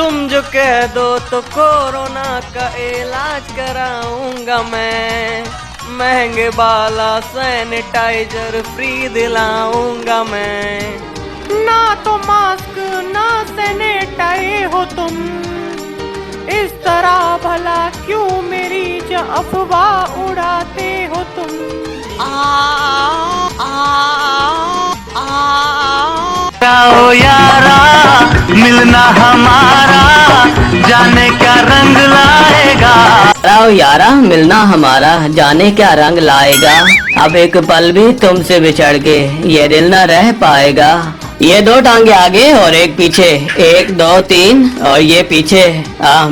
तुम जो कह दो तो कोरोना का इलाज कराऊंगा मैं, महंगे वाला सैनिटाइजर फ्री दिलाऊंगा मैं। ना तो मास्क ना सैनिटाइज हो तुम, इस तरह भला क्यों मेरी अफवाह उड़ाते हो तुम। आओ यारा मिलना हमारा, जाने क्या रंग लाएगा। आओ यारा मिलना हमारा, जाने क्या रंग लाएगा। अब एक पल भी तुमसे बिछड़ के ये दिल न रह पाएगा। ये 2 टांगे आगे और एक पीछे, 1 2 3 और ये पीछे।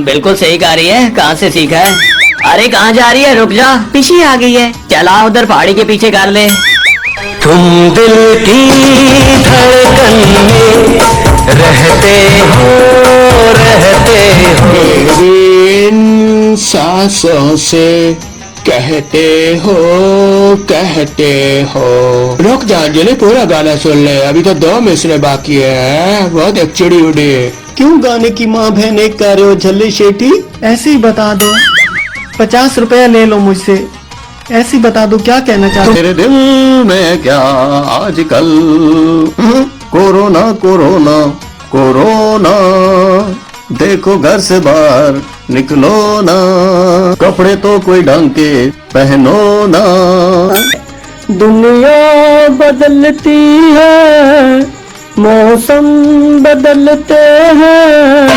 बिल्कुल सही गा रही है, कहाँ से सीखा है? अरे कहाँ जा रही है, रुक जा, पीछे आ गई है। चला उधर पहाड़ी के पीछे कर ले। तुम दिल की धड़कन में रहते हो, रहते हो। मेरी इन सांसों से कहते हो, कहते हो। रुक जा अंजलि, पूरा गाना सुन ले, अभी तो 2 मिसरे बाकी है। बहुत एक्चुअली उड़ी। क्यों गाने की माँ बहन कर रहे हो झल्ले शेठी? ऐसे ही बता दो, 50 रुपया ले लो मुझसे, ऐसे ही बता दो क्या कहना चाहते हो। तेरे दिल में क्या आजकल कोरोना कोरोना कोरोना, देखो घर से बाहर निकलो ना, कपड़े तो कोई ढंग के पहनो ना। दुनिया बदलती है, मौसम बदलते हैं,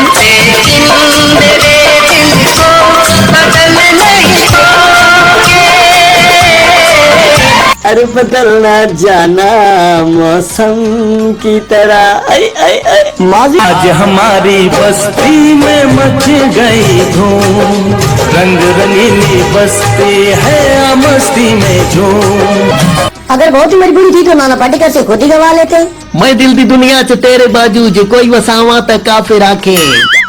अरे बदलना जाना मौसम की तरह। आज हमारी बस्ती में मच गई धूम, रंग रंगीली बस्ती है मस्ती में झूम। अगर बहुत ही मजबूरी थी तो नाना पाटेकर से खुद ही गवा लेते। मैं दिल दी दुनिया च तेरे बाजू जो कोई वसावा तक काफे राखे,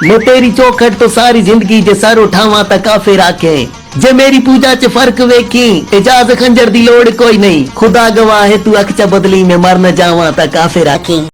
मैं तेरी चौखट तो सारी जिंदगी जे सर उठावा तक काफे राखे। जे मेरी पूजा च फर्क वेखी, इजाज खंजर दी लोड़ कोई नहीं, खुदा गवाह है तू अख च बदली में मर न जावा तक काफे राखे।